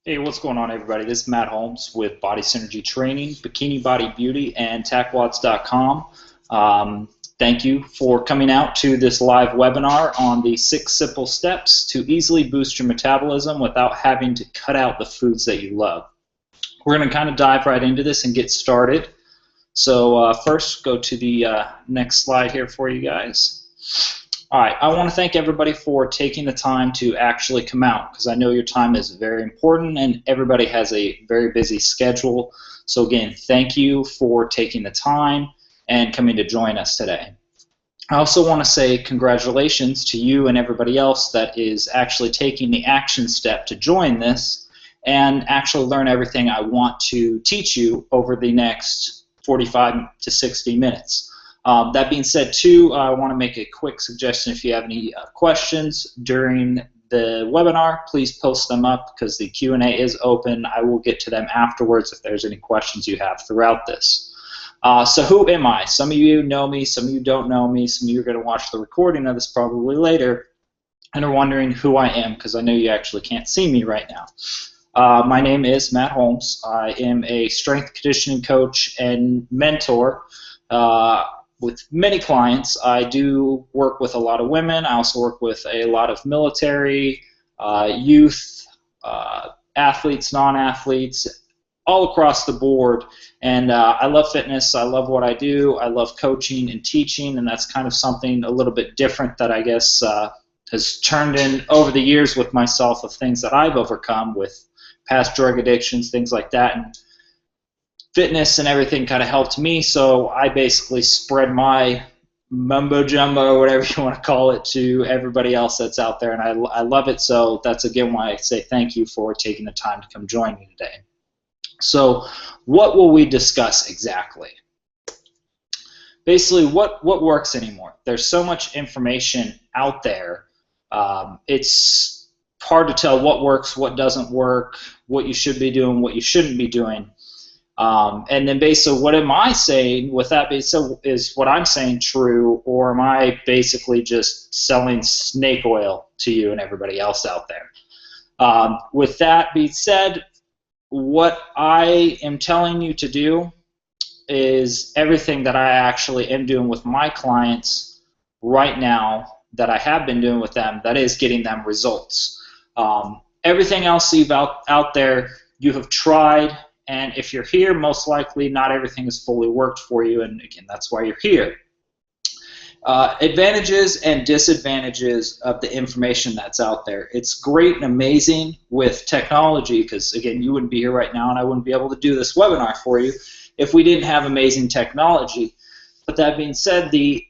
Hey, what's going on, everybody? This is Matt Holmes with Body Synergy Training, Bikini Body Beauty, and TacWads.com. Thank you for coming out to this live webinar on the 6 simple steps to easily boost your metabolism without having to cut out the foods that you love. We're going to kind of dive right into this and get started. So first, go to the next slide here for you guys. All right, I want to thank everybody for taking the time to actually come out, because I know your time is very important and everybody has a very busy schedule. So again, thank you for taking the time and coming to join us today. I also want to say congratulations to you and everybody else that is actually taking the action step to join this and actually learn everything I want to teach you over the next 45 to 60 minutes. That being said, too, I want to make a quick suggestion. If you have any questions during the webinar, please post them up because the Q&A is open. I will get to them afterwards if there's any questions you have throughout this. So who am I? Some of you know me, some of you don't know me, some of you are going to watch the recording of this probably later and are wondering who I am, because I know you actually can't see me right now. My name is Matt Holmes. I am a strength conditioning coach and mentor. With many clients. I do work with a lot of women. I also work with a lot of military, youth, athletes, non-athletes, all across the board. And I love fitness. I love what I do. I love coaching and teaching, and that's kind of something a little bit different that I guess has turned in over the years with myself of things that I've overcome with past drug addictions, things like that. And fitness and everything kind of helped me, so I basically spread my mumbo jumbo, or whatever you want to call it, to everybody else that's out there, and I love it. So that's again why I say thank you for taking the time to come join me today. So what will we discuss exactly? Basically, what works anymore? There's so much information out there. It's hard to tell what works, what doesn't work, what you should be doing, what you shouldn't be doing. And then basically, what am I saying with that? So is what I'm saying true, or am I basically just selling snake oil to you and everybody else out there? With that being said, what I am telling you to do is everything that I actually am doing with my clients right now, that I have been doing with them, that is getting them results. Everything else you've out there, you have tried. And if you're here, most likely not everything has fully worked for you, and again, that's why you're here. Advantages and disadvantages of the information that's out there. It's great and amazing with technology, because again, you wouldn't be here right now and I wouldn't be able to do this webinar for you if we didn't have amazing technology. But that being said, the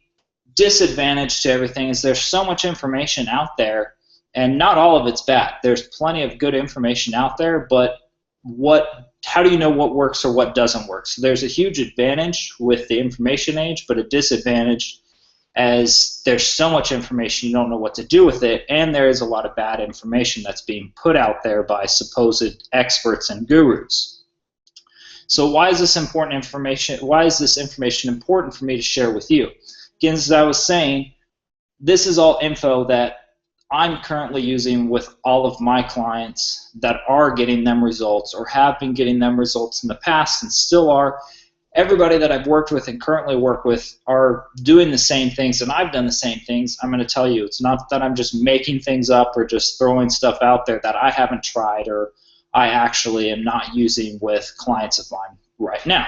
disadvantage to everything is there's so much information out there, and not all of it's bad. There's plenty of good information out there, but how do you know what works or what doesn't work? So there's a huge advantage with the information age, but a disadvantage as there's so much information you don't know what to do with it, and there is a lot of bad information that's being put out there by supposed experts and gurus. So why is this important information? Why is this information important for me to share with you? Again, as I was saying, this is all info that I'm currently using with all of my clients that are getting them results or have been getting them results in the past and still are. Everybody that I've worked with and currently work with are doing the same things, and I've done the same things. I'm going to tell you, it's not that I'm just making things up or just throwing stuff out there that I haven't tried or I actually am not using with clients of mine right now.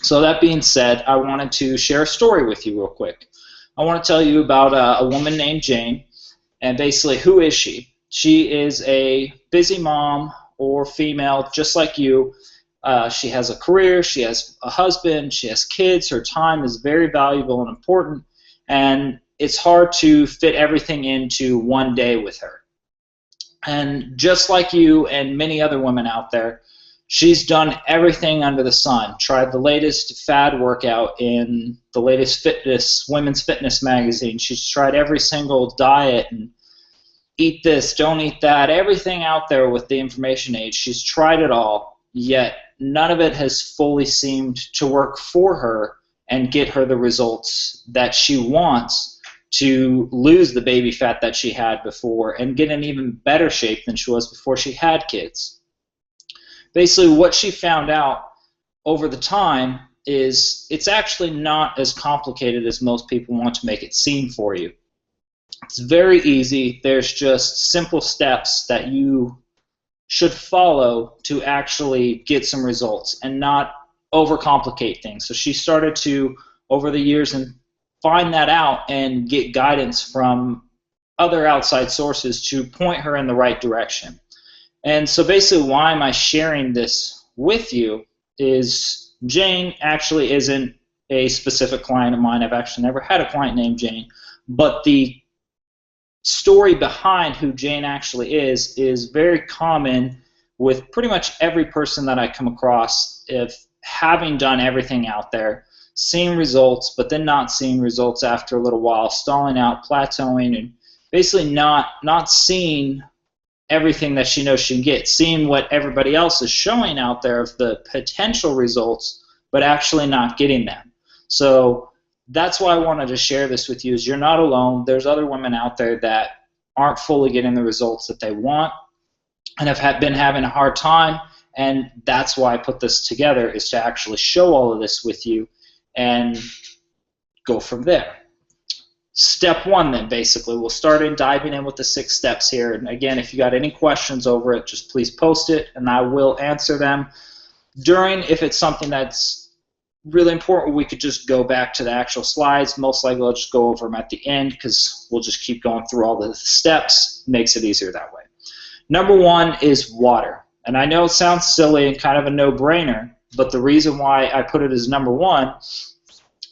So that being said, I wanted to share a story with you real quick. I want to tell you about a woman named Jane. And basically, who is she? She is a busy mom or female just like you. She has a career, she has a husband, she has kids. Her time is very valuable and important, and it's hard to fit everything into one day with her. And just like you and many other women out there, she's done everything under the sun, tried the latest fad workout in the latest women's fitness magazine. She's tried every single diet and eat this, don't eat that, everything out there with the information age. She's tried it all, yet none of it has fully seemed to work for her and get her the results that she wants to lose the baby fat that she had before and get in even better shape than she was before she had kids. basically what she found out over the time is it's actually not as complicated as most people want to make it seem for you. It's very easy. There's just simple steps that you should follow to actually get some results and not overcomplicate things. So she started to, over the years, and find that out and get guidance from other outside sources to point her in the right direction. And so basically why am I sharing this with you is Jane actually isn't a specific client of mine. I've actually never had a client named Jane, but the story behind who Jane actually is very common with pretty much every person that I come across, if having done everything out there, seeing results, but then not seeing results after a little while, stalling out, plateauing, and basically not seeing everything that she knows she can get, seeing what everybody else is showing out there of the potential results, but actually not getting them. So that's why I wanted to share this with you, is you're not alone. There's other women out there that aren't fully getting the results that they want and have been having a hard time, and that's why I put this together, is to actually show all of this with you and go from there. Step one then, basically, we'll start diving in with the 6 steps here. And again, if you got any questions over it, just please post it and I will answer them. If it's something that's really important, we could just go back to the actual slides. Most likely I'll just go over them at the end because we'll just keep going through all the steps. Makes it easier that way. Number 1 is water. And I know it sounds silly and kind of a no-brainer, but the reason why I put it as number 1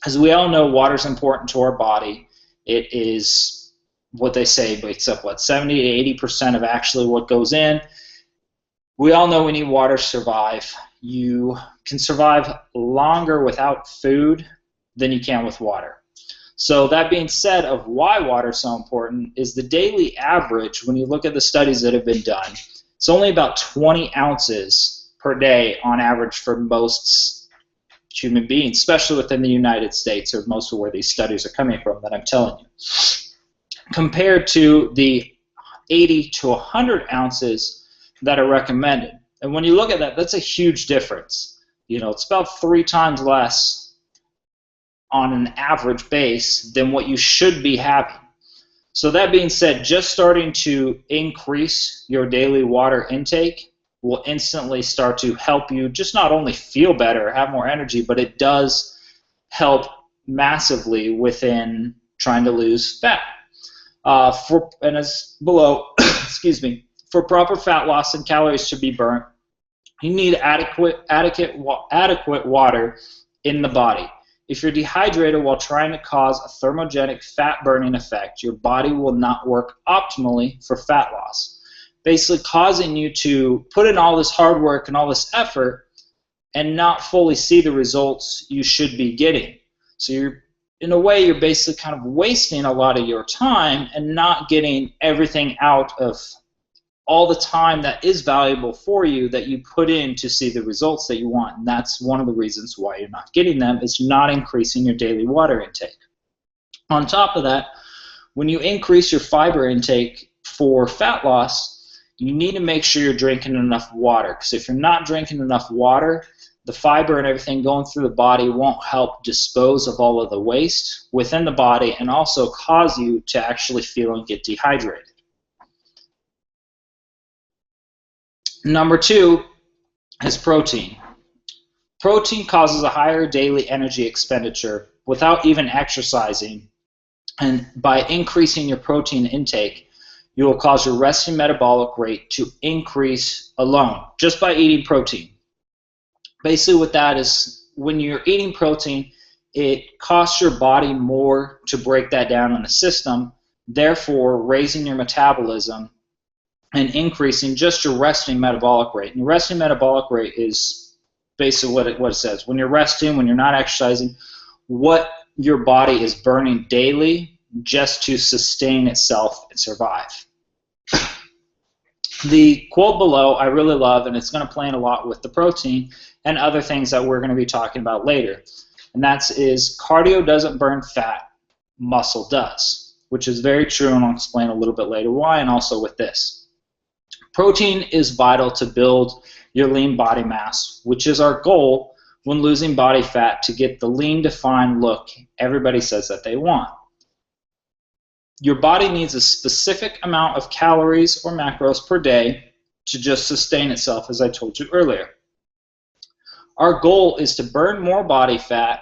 is we all know water is important to our body. It is what they say makes up, what, 70 to 80% of actually what goes in. We all know we need water to survive. You can survive longer without food than you can with water. So that being said, of why water is so important is the daily average, when you look at the studies that have been done, it's only about 20 ounces per day on average for most human beings, especially within the United States, or most of where these studies are coming from that I'm telling you, compared to the 80 to 100 ounces that are recommended. And when you look at that, that's a huge difference. You know, it's about 3 times less on an average base than what you should be having. So that being said, just starting to increase your daily water intake will instantly start to help you just not only feel better, have more energy, but it does help massively within trying to lose fat. And as below, excuse me, for proper fat loss and calories to be burnt, you need adequate water in the body. If you're dehydrated while trying to cause a thermogenic fat burning effect, your body will not work optimally for fat loss, basically causing you to put in all this hard work and all this effort and not fully see the results you should be getting. So in a way, you're basically kind of wasting a lot of your time and not getting everything out of all the time that is valuable for you that you put in to see the results that you want. And that's one of the reasons why you're not getting them, is not increasing your daily water intake. On top of that, when you increase your fiber intake for fat loss, you need to make sure you're drinking enough water, because if you're not drinking enough water, the fiber and everything going through the body won't help dispose of all of the waste within the body and also cause you to actually feel and get dehydrated. Number 2 is protein. Protein causes a higher daily energy expenditure without even exercising, and by increasing your protein intake, you will cause your resting metabolic rate to increase alone, just by eating protein. Basically what that is, when you're eating protein, it costs your body more to break that down in the system, therefore raising your metabolism and increasing just your resting metabolic rate. And your resting metabolic rate is basically what it says. When you're resting, when you're not exercising, what your body is burning daily just to sustain itself and survive. The quote below I really love, and it's going to play in a lot with the protein and other things that we're going to be talking about later. And that is, cardio doesn't burn fat, muscle does, which is very true, and I'll explain a little bit later why, and also with this. Protein is vital to build your lean body mass, which is our goal when losing body fat, to get the lean defined look everybody says that they want. Your body needs a specific amount of calories or macros per day to just sustain itself, as I told you earlier. Our goal is to burn more body fat,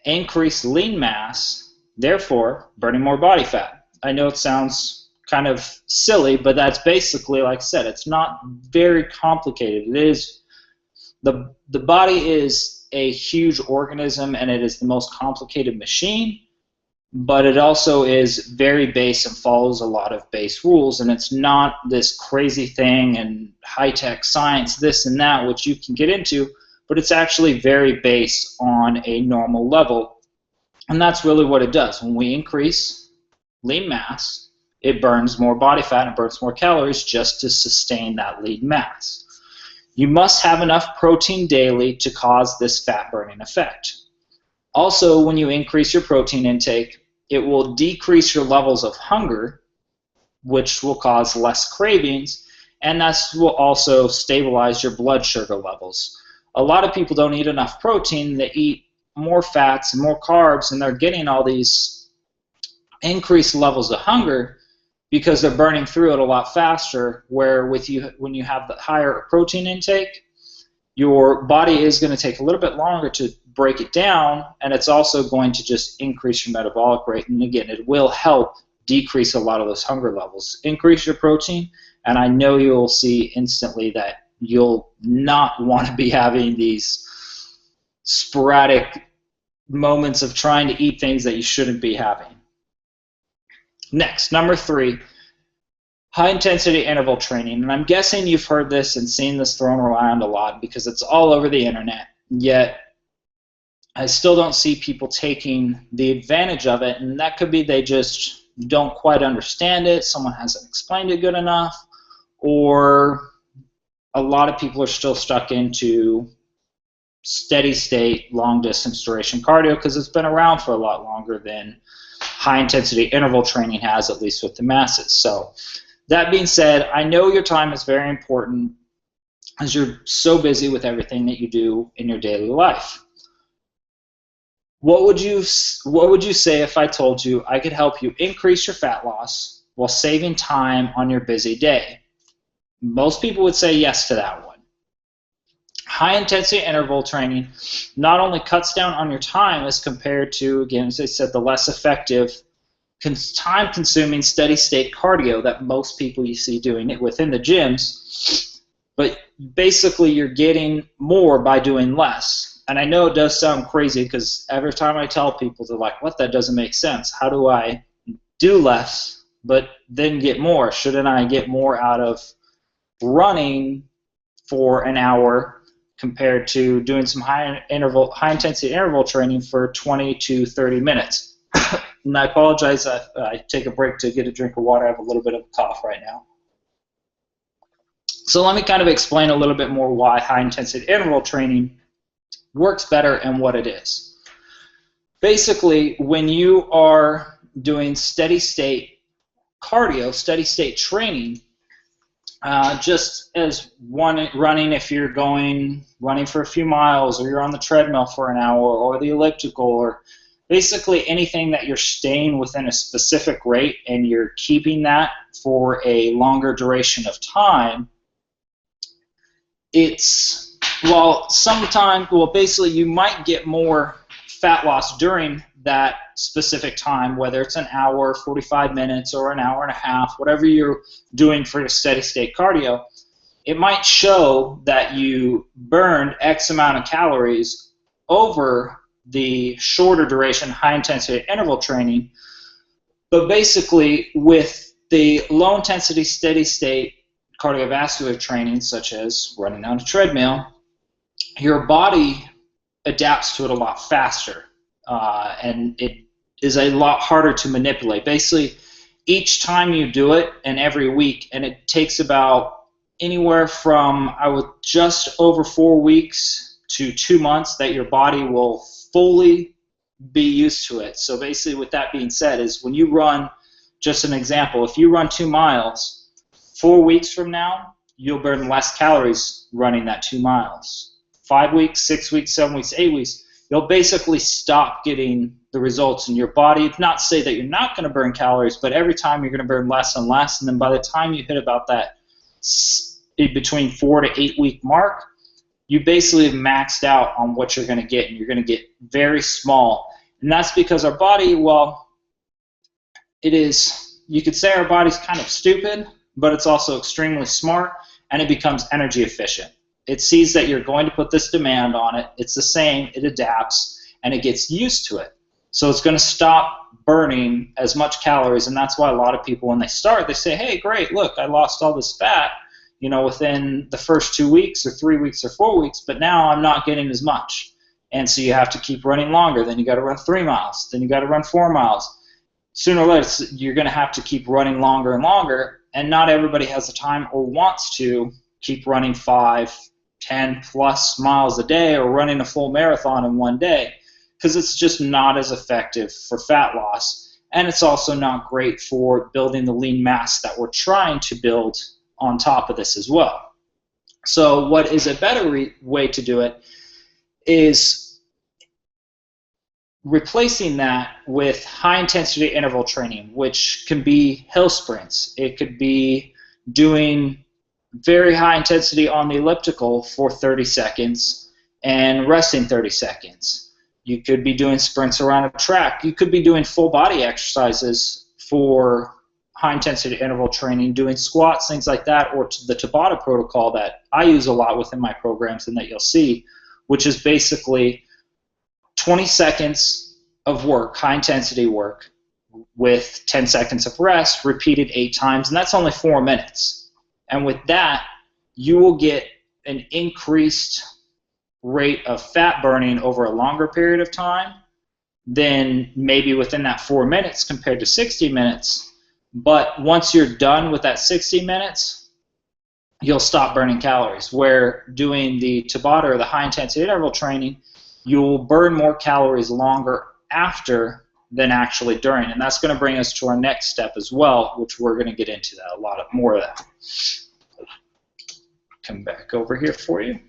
increase lean mass, therefore burning more body fat. I know it sounds kind of silly, but that's basically, like I said, it's not very complicated. It is, the body is a huge organism, and it is the most complicated machine, but it also is very base and follows a lot of base rules, and it's not this crazy thing and high-tech science, this and that, which you can get into, but it's actually very base on a normal level. And that's really what it does. When we increase lean mass, it burns more body fat and burns more calories just to sustain that lean mass. You must have enough protein daily to cause this fat burning effect. Also, when you increase your protein intake, it will decrease your levels of hunger, which will cause less cravings, and that will also stabilize your blood sugar levels. A lot of people don't eat enough protein. They eat more fats and more carbs, and they're getting all these increased levels of hunger because they're burning through it a lot faster, where when you have the higher protein intake, your body is going to take a little bit longer to break it down, and it's also going to just increase your metabolic rate. And again, it will help decrease a lot of those hunger levels. Increase your protein, and I know you'll see instantly that you'll not want to be having these sporadic moments of trying to eat things that you shouldn't be having. Next, number 3, high-intensity interval training. And I'm guessing you've heard this and seen this thrown around a lot because it's all over the internet, yet I still don't see people taking the advantage of it, and that could be they just don't quite understand it, someone hasn't explained it good enough, or a lot of people are still stuck into steady state, long distance duration cardio because it's been around for a lot longer than high intensity interval training has, at least with the masses. So that being said, I know your time is very important as you're so busy with everything that you do in your daily life. What would you say if I told you I could help you increase your fat loss while saving time on your busy day? Most people would say yes to that one. High-intensity interval training not only cuts down on your time as compared to, again, as I said, the less effective, time-consuming, steady-state cardio that most people you see doing it within the gyms, but basically you're getting more by doing less. And I know it does sound crazy because every time I tell people, they're like, what, that doesn't make sense. How do I do less but then get more? Shouldn't I get more out of running for an hour compared to doing some high-intensity interval training for 20 to 30 minutes? And I apologize, I take a break to get a drink of water. I have a little bit of a cough right now. So let me kind of explain a little bit more why high-intensity interval training works better and what it is. Basically, when you are doing steady-state cardio, steady-state training, just as running, if you're running for a few miles, or you're on the treadmill for an hour, or the elliptical, or basically anything that you're staying within a specific rate and you're keeping that for a longer duration of time, basically you might get more fat loss during that specific time, whether it's an hour, 45 minutes, or an hour and a half, whatever you're doing for your steady state cardio. It might show that you burned X amount of calories over the shorter duration high intensity interval training, but basically with the low intensity steady state cardiovascular training, such as running on a treadmill, your body adapts to it a lot faster, and it is a lot harder to manipulate. Basically, each time you do it, and every week, and it takes about anywhere from just over 4 weeks to 2 months that your body will fully be used to it. So basically, with that being said, is when you run, just an example, if you run 2 miles, 4 weeks from now, you'll burn less calories running that 2 miles. 5 weeks, 6 weeks, 7 weeks, 8 weeks, you'll basically stop getting the results in your body. Not to say that you're not going to burn calories, but every time you're going to burn less and less, and then by the time you hit about that between 4 to 8 week mark, you basically have maxed out on what you're going to get, and you're going to get very small. And that's because our body, well, it is, you could say our body's kind of stupid, but it's also extremely smart, and it becomes energy efficient. It sees that you're going to put this demand on it. It's the same. It adapts, and it gets used to it. So it's going to stop burning as much calories, and that's why a lot of people, when they start, they say, hey, great, look, I lost all this fat, you know, within the first 2 weeks or 3 weeks or 4 weeks, but now I'm not getting as much. And so you have to keep running longer. Then you got to run 3 miles. Then you got to run 4 miles. Sooner or later, you're going to have to keep running longer and longer, and not everybody has the time or wants to keep running 5, 10 plus miles a day or running a full marathon in one day, because it's just not as effective for fat loss, and it's also not great for building the lean mass that we're trying to build on top of this as well. So what is a better way to do it is replacing that with high-intensity interval training, which can be hill sprints. It could be doing very high intensity on the elliptical for 30 seconds and resting 30 seconds. You could be doing sprints around a track. You could be doing full body exercises for high-intensity interval training, doing squats, things like that, or the Tabata protocol that I use a lot within my programs and that you'll see, which is basically 20 seconds of work, high-intensity work, with 10 seconds of rest, repeated 8 times, and that's only 4 minutes. And with that, you will get an increased rate of fat burning over a longer period of time than maybe within that 4 minutes compared to 60 minutes. But once you're done with that 60 minutes, you'll stop burning calories. Where doing the Tabata or the high-intensity interval training, you'll burn more calories longer after than actually during. And that's going to bring us to our next step as well, which we're going to get into that, a lot more of that. Come back over here for you.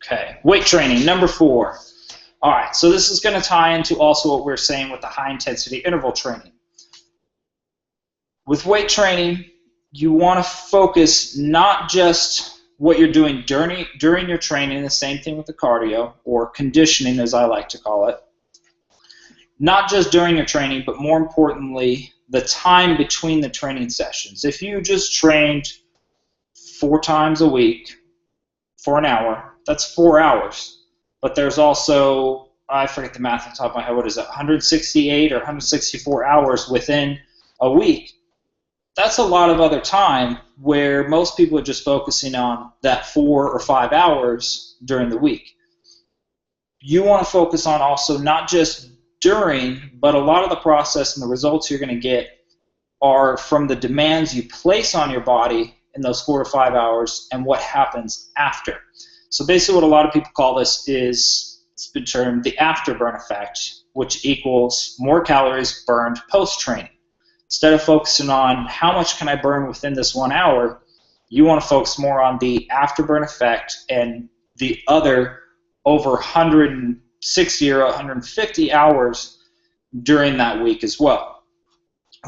Okay, weight training, number 4. All right, so this is going to tie into also what we're saying with the high-intensity interval training. With weight training, you want to focus not just what you're doing during your training, the same thing with the cardio, or conditioning as I like to call it. Not just during your training, but more importantly, the time between the training sessions. If you just trained 4 times a week for an hour, that's 4 hours. But there's also, I forget the math on top of my head, what is it, 168 or 164 hours within a week. That's a lot of other time where most people are just focusing on that 4 or 5 hours during the week. You want to focus on also not just during, but a lot of the process and the results you're going to get are from the demands you place on your body in those 4 to 5 hours and what happens after. So basically what a lot of people call this is, it's been termed the afterburn effect, which equals more calories burned post-training. Instead of focusing on how much can I burn within this 1 hour, you want to focus more on the afterburn effect and the other over 160 or 150 hours during that week as well.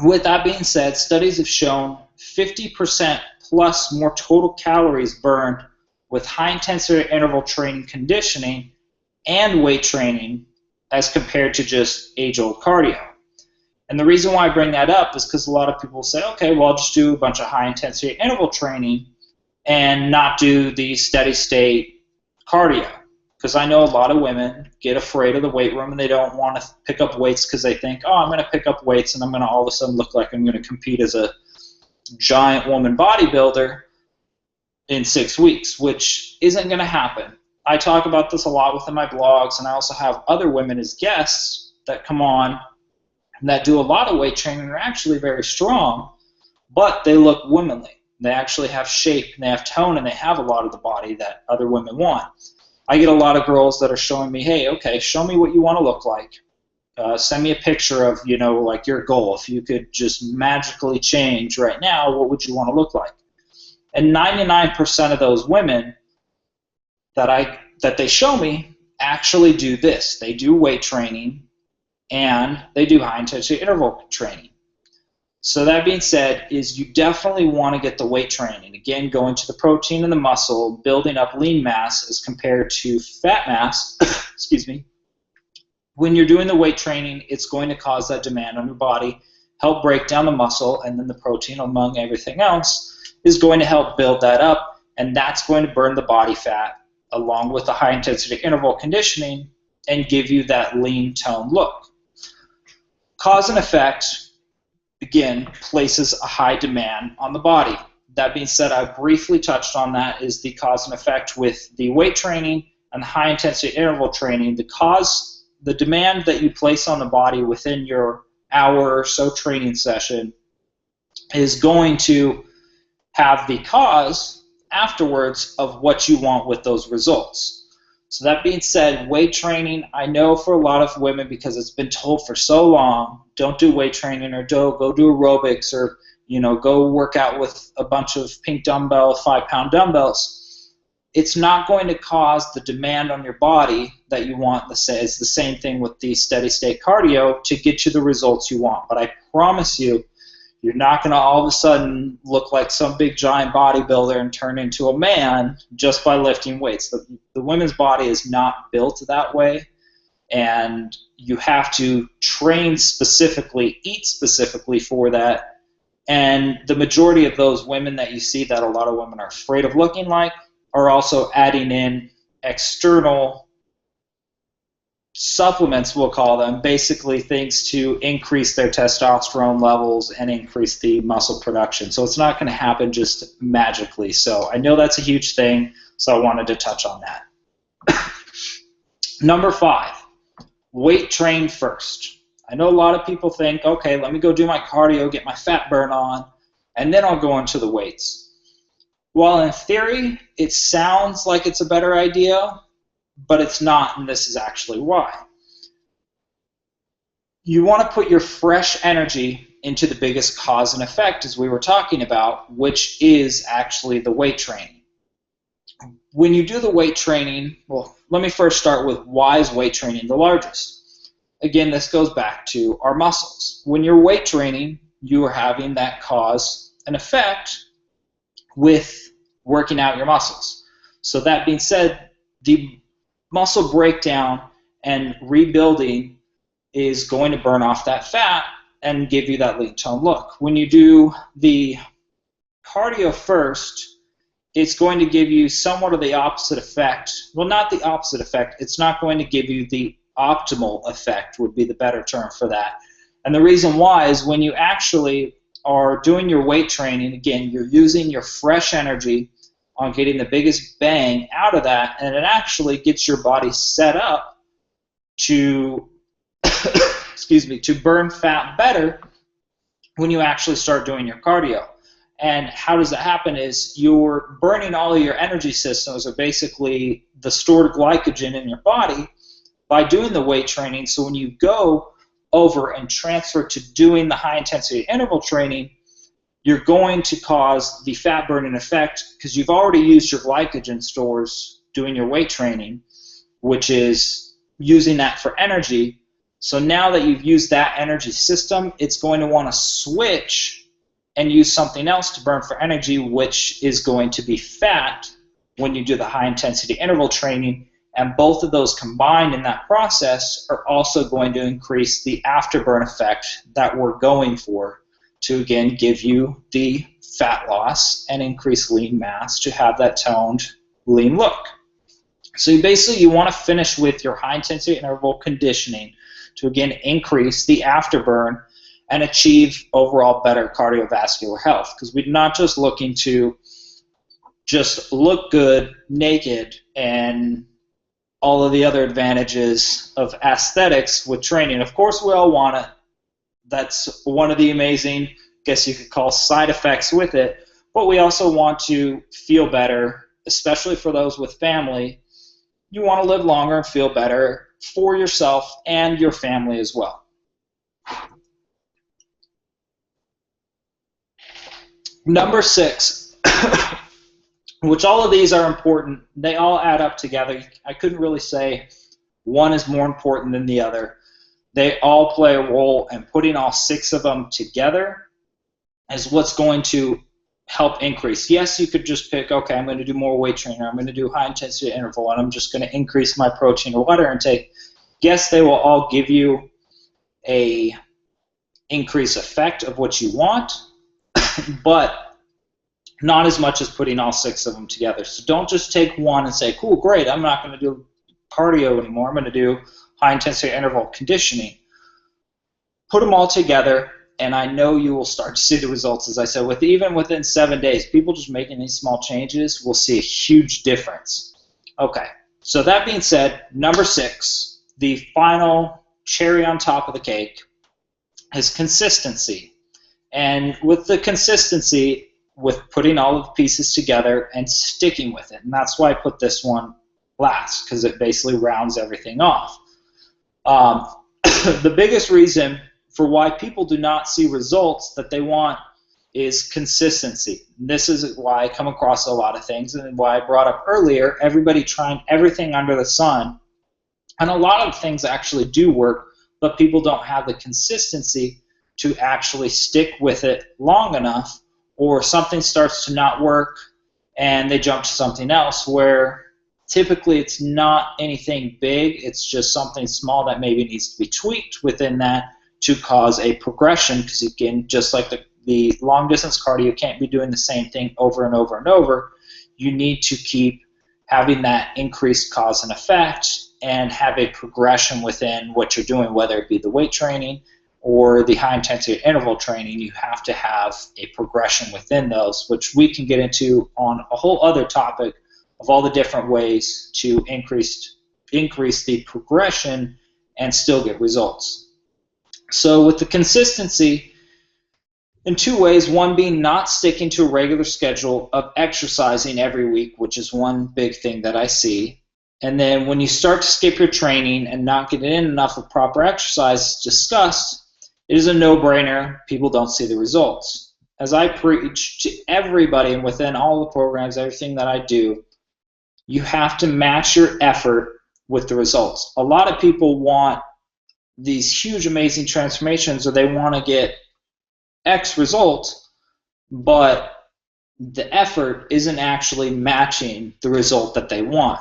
With that being said, studies have shown 50% plus more total calories burned with high-intensity interval training conditioning and weight training as compared to just age-old cardio. And the reason why I bring that up is because a lot of people say, okay, well, I'll just do a bunch of high-intensity interval training and not do the steady-state cardio. Because I know a lot of women get afraid of the weight room and they don't want to pick up weights because they think, oh, I'm going to pick up weights and I'm going to all of a sudden look like I'm going to compete as a giant woman bodybuilder in 6 weeks, which isn't going to happen. I talk about this a lot within my blogs, and I also have other women as guests that come on that do a lot of weight training and are actually very strong, but they look womanly. They actually have shape, and they have tone, and they have a lot of the body that other women want. I get a lot of girls that are showing me, hey, okay, show me what you want to look like. Send me a picture of, you know, like your goal. If you could just magically change right now, what would you want to look like? And 99% of those women that they show me actually do this. They do weight training and they do high intensity interval training. So that being said, is you definitely want to get the weight training. Again, going to the protein and the muscle, building up lean mass as compared to fat mass. Excuse me. When you're doing the weight training, it's going to cause that demand on your body, help break down the muscle, and then the protein, among everything else, is going to help build that up, and that's going to burn the body fat along with the high intensity interval conditioning and give you that lean toned look. Cause and effect, again, places a high demand on the body. That being said, I briefly touched on that, is the cause and effect with the weight training and the high intensity interval training. The demand that you place on the body within your hour or so training session is going to have the cause afterwards of what you want with those results. So that being said, weight training, I know for a lot of women, because it's been told for so long, don't do weight training, or go do aerobics, or go work out with a bunch of pink dumbbell, 5-pound dumbbells. It's not going to cause the demand on your body that you want. It's the same thing with the steady state cardio to get you the results you want. But I promise you, you're not going to all of a sudden look like some big giant bodybuilder and turn into a man just by lifting weights. The women's body is not built that way, and you have to train specifically, eat specifically for that. And the majority of those women that you see that a lot of women are afraid of looking like are also adding in external supplements, we'll call them, basically things to increase their testosterone levels and increase the muscle production. So it's not going to happen just magically. So I know that's a huge thing, so I wanted to touch on that. Number 5, weight train first. I know a lot of people think, okay, let me go do my cardio, get my fat burn on, and then I'll go into the weights. While in theory, it sounds like it's a better idea, but it's not, and this is actually why. You want to put your fresh energy into the biggest cause and effect, as we were talking about, which is actually the weight training. When you do the weight training, well, let me first start with why is weight training the largest? Again, this goes back to our muscles. When you're weight training, you are having that cause and effect with working out your muscles. So that being said, the muscle breakdown and rebuilding is going to burn off that fat and give you that lean tone look. When you do the cardio first, it's going to give you somewhat of the opposite effect. Well, not the opposite effect. It's not going to give you the optimal effect, would be the better term for that. And the reason why is when you actually are doing your weight training, again, you're using your fresh energy on getting the biggest bang out of that, and it actually gets your body set up to excuse me, to burn fat better when you actually start doing your cardio. And how does that happen is you're burning all of your energy systems, or basically the stored glycogen in your body, by doing the weight training. So when you go over and transfer to doing the high intensity interval training, you're going to cause the fat burning effect because you've already used your glycogen stores doing your weight training, which is using that for energy. So now that you've used that energy system, it's going to want to switch and use something else to burn for energy, which is going to be fat when you do the high intensity interval training. And both of those combined in that process are also going to increase the afterburn effect that we're going for to, again, give you the fat loss and increase lean mass to have that toned, lean look. So you want to finish with your high intensity interval conditioning to, again, increase the afterburn and achieve overall better cardiovascular health, because we're not just looking to just look good naked and all of the other advantages of aesthetics with training. Of course, we all want it. That's one of the amazing, guess you could call, side effects with it. But we also want to feel better, especially for those with family. You want to live longer and feel better for yourself and your family as well. Number 6, which all of these are important. They all add up together. I couldn't really say one is more important than the other. They all play a role, and putting all 6 of them together is what's going to help increase. Yes, you could just pick, okay, I'm going to do more weight training, or I'm going to do high intensity interval, and I'm just going to increase my protein or water intake. Yes, they will all give you a increase effect of what you want, but not as much as putting all 6 of them together. So don't just take one and say, cool, great, I'm not going to do cardio anymore, I'm going to do high intensity interval conditioning. Put them all together, and I know you will start to see the results. As I said, even within 7 days, people just making these small changes will see a huge difference. Okay, so that being said, number 6, the final cherry on top of the cake, is consistency. And with the consistency, with putting all of the pieces together and sticking with it. And that's why I put this one last, because it basically rounds everything off. The biggest reason for why people do not see results that they want is consistency. This is why I come across a lot of things, and why I brought up earlier, everybody trying everything under the sun. And a lot of things actually do work, but people don't have the consistency to actually stick with it long enough, or something starts to not work and they jump to something else, where typically it's not anything big, it's just something small that maybe needs to be tweaked within that to cause a progression, because again, just like the long distance cardio, you can't be doing the same thing over and over and over. You need to keep having that increased cause and effect and have a progression within what you're doing, whether it be the weight training or the high intensity interval training. You have to have a progression within those, which we can get into on a whole other topic of all the different ways to increase the progression and still get results. So with the consistency, in 2 ways, one being not sticking to a regular schedule of exercising every week, which is one big thing that I see. And then when you start to skip your training and not get in enough of proper exercise discussed, it is a no-brainer. People don't see the results. As I preach to everybody, and within all the programs, everything that I do, you have to match your effort with the results. A lot of people want these huge, amazing transformations, or they want to get X result, but the effort isn't actually matching the result that they want.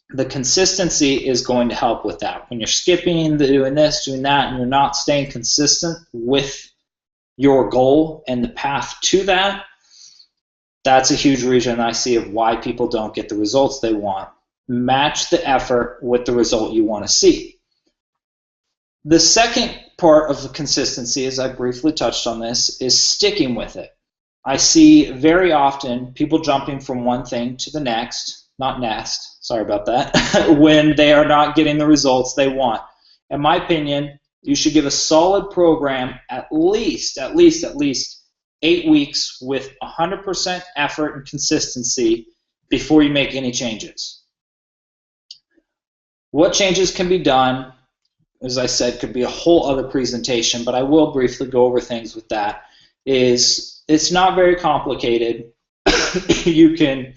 The consistency is going to help with that. When you're skipping, doing this, doing that, and you're not staying consistent with your goal and the path to that, that's a huge reason I see of why people don't get the results they want. Match the effort with the result you want to see. The second part of the consistency, as I briefly touched on this, is sticking with it. I see very often people jumping from one thing to the next, not next, sorry about that, when they are not getting the results they want. In my opinion, you should give a solid program at least 8 weeks with 100% effort and consistency before you make any changes. What changes can be done, as I said, could be a whole other presentation, but I will briefly go over things with that. It's not very complicated. You can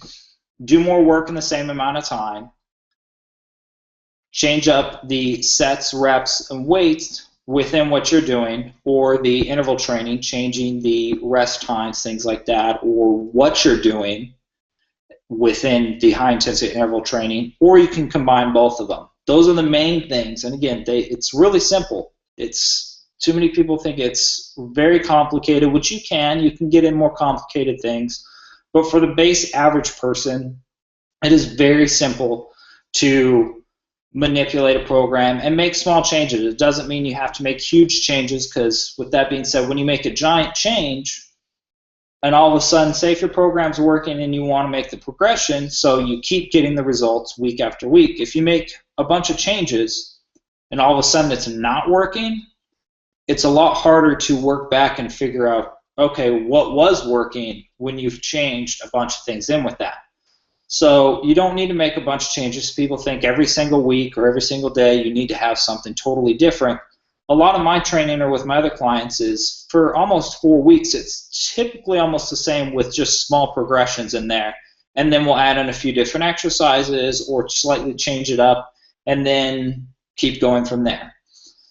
do more work in the same amount of time, change up the sets, reps, and weights within what you're doing, or the interval training, changing the rest times, things like that, or what you're doing within the high intensity interval training, or you can combine both of them. Those are the main things, and again, it's really simple. Too many people think it's very complicated, which you can get in more complicated things, but for the base average person, it is very simple to manipulate a program and make small changes. It doesn't mean you have to make huge changes, because with that being said, when you make a giant change, and all of a sudden, say if your program's working and you want to make the progression, so you keep getting the results week after week. If you make a bunch of changes and all of a sudden it's not working, it's a lot harder to work back and figure out, okay, what was working when you've changed a bunch of things in with that. So you don't need to make a bunch of changes. People think every single week or every single day you need to have something totally different. A lot of my training or with my other clients is for almost 4 weeks. It's typically almost the same with just small progressions in there. and then we'll add in a few different exercises or slightly change it up, and then keep going from there.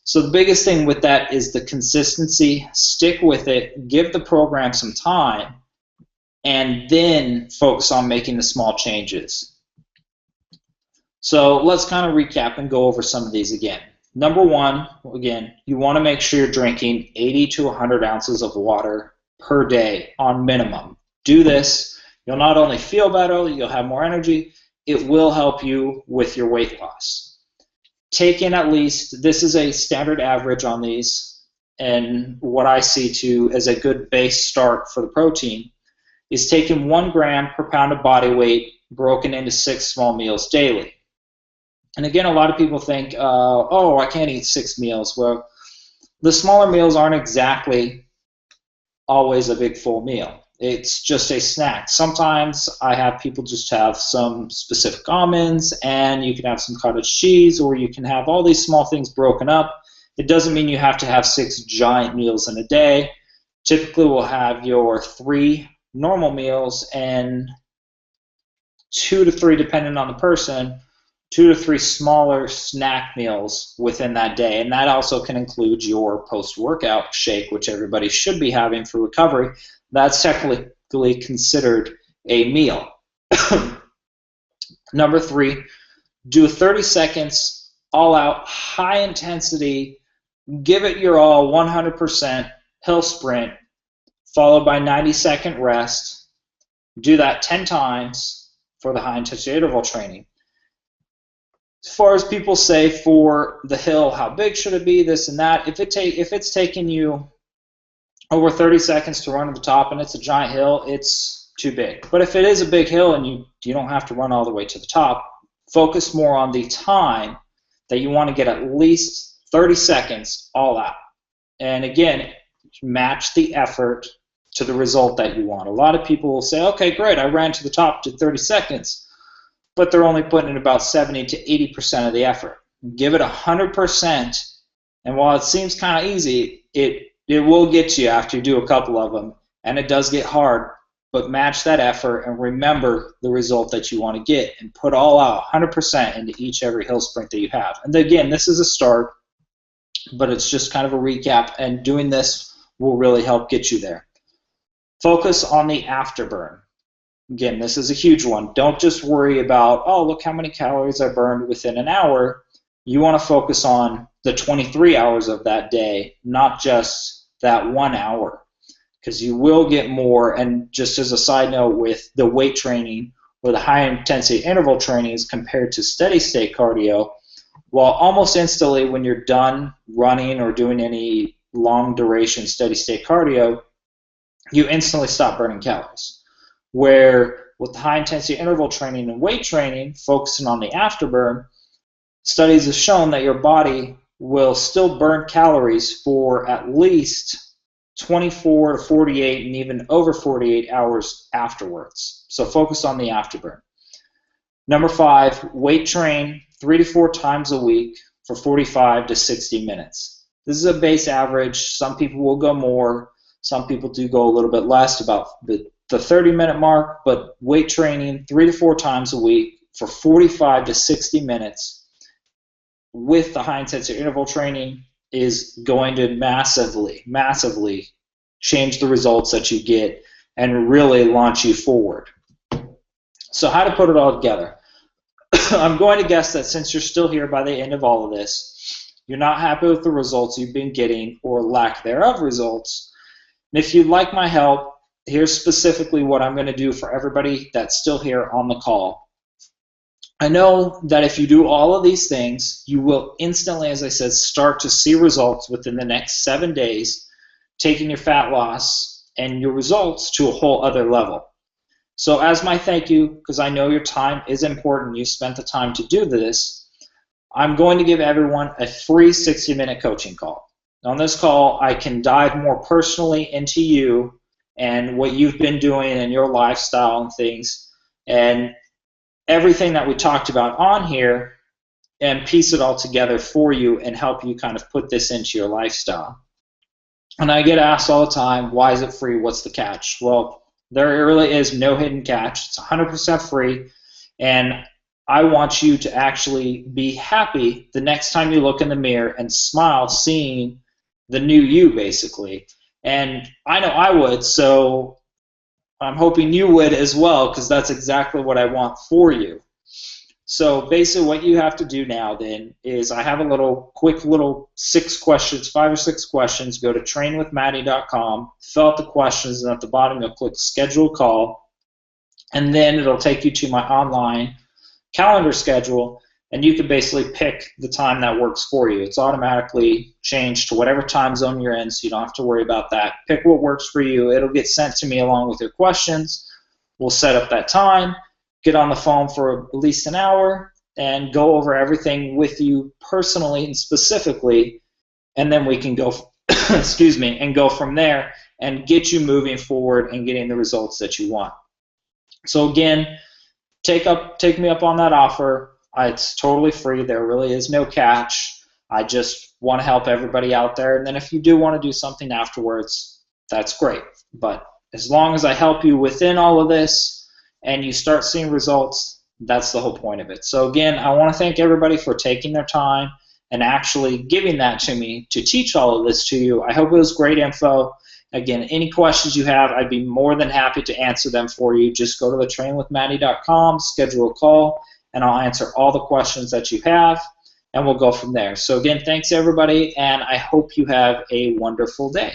So the biggest thing with that is the consistency. Stick with it, give the program some time, and then focus on making the small changes. So let's kind of recap and go over some of these again. Number one, again, you want to make sure you're drinking 80 to 100 ounces of water per day on minimum. Do this. You'll not only feel better, you'll have more energy. It will help you with your weight loss. Take in at least, this is a standard average on these, and what I see too as a good base start for the protein is taking 1 gram per pound of body weight broken into 6 small meals daily. And again, a lot of people think, oh, I can't eat 6 meals. Well, the smaller meals aren't exactly always a big full meal. It's just a snack. Sometimes I have people just have some specific almonds, and you can have some cottage cheese, or you can have all these small things broken up. It doesn't mean you have to have 6 giant meals in a day. Typically, we'll have your 3 normal meals and 2 to 3, depending on the person, 2 to 3 smaller snack meals within that day. And that also can include your post-workout shake, which everybody should be having for recovery. That's technically considered a meal. Number 3, do 30 seconds all-out, high-intensity, give it your all, 100% hill sprint, followed by 90-second rest. Do that 10 times for the high-intensity interval training. As far as people say for the hill, how big should it be, this and that, if it's taking you over 30 seconds to run to the top and it's a giant hill, it's too big. But if it is a big hill and you don't have to run all the way to the top, focus more on the time that you want to get at least 30 seconds all out. And again, match the effort to the result that you want. A lot of people will say, okay, great, I ran to the top to 30 seconds, but they're only putting in about 70 to 80% of the effort. Give it 100%, and while it seems kind of easy, it will get you after you do a couple of them, and it does get hard, but match that effort and remember the result that you want to get and put all out 100% into every hill sprint that you have. And again, this is a start, but it's just kind of a recap, and doing this will really help get you there. Focus on the afterburn. Again, this is a huge one. Don't just worry about, oh, look how many calories I burned within an hour. You want to focus on the 23 hours of that day, not just that 1 hour, because you will get more. And just as a side note, with the weight training or the high-intensity interval trainings compared to steady-state cardio, well, almost instantly when you're done running or doing any long-duration steady-state cardio, you instantly stop burning calories. Where with the high-intensity interval training and weight training, focusing on the afterburn, studies have shown that your body will still burn calories for at least 24 to 48 and even over 48 hours afterwards. So focus on the afterburn. Number 5, weight train 3 to 4 times a week for 45 to 60 minutes. This is a base average. Some people will go more. Some people do go a little bit less, about the 30-minute mark, but weight training 3 to 4 times a week for 45 to 60 minutes with the high-intensity interval training is going to massively change the results that you get and really launch you forward. So how to put it all together? I'm going to guess that since you're still here by the end of all of this, you're not happy with the results you've been getting or lack thereof results. And if you'd like my help, here's specifically what I'm going to do for everybody that's still here on the call. I know that if you do all of these things, you will instantly, as I said, start to see results within the next 7 days, taking your fat loss and your results to a whole other level. So as my thank you, because I know your time is important, you spent the time to do this, I'm going to give everyone a free 60-minute coaching call. On this call, I can dive more personally into you and what you've been doing and your lifestyle and things, and everything that we talked about on here, and piece it all together for you and help you kind of put this into your lifestyle. And I get asked all the time, why is it free? What's the catch? Well, There really is no hidden catch. It's 100% free, and I want you to actually be happy the next time you look in the mirror and smile seeing the new you, basically. And I know I would, so I'm hoping you would as well, because that's exactly what I want for you. So basically what you have to do now then is I have a quick little 6 questions, 5 or 6 questions. Go to trainwithmatty.com, fill out the questions, and at the bottom you'll click schedule call, and then it'll take you to my online calendar schedule, and you can basically pick the time that works for you. It's automatically changed to whatever time zone you're in, so you don't have to worry about that. Pick what works for you. It'll get sent to me along with your questions. We'll set up that time, get on the phone for at least an hour, and go over everything with you personally and specifically, and then we can go excuse me, and go from there and get you moving forward and getting the results that you want. So again, take me up on that offer. It's totally free. There really is no catch. I just want to help everybody out there. And then if you do want to do something afterwards, that's great. But as long as I help you within all of this and you start seeing results, that's the whole point of it. So again, I want to thank everybody for taking their time and actually giving that to me to teach all of this to you. I hope it was great info. Again, any questions you have, I'd be more than happy to answer them for you. Just go to the trainwithmatty.com, schedule a call, and I'll answer all the questions that you have, and we'll go from there. So again, thanks everybody, and I hope you have a wonderful day.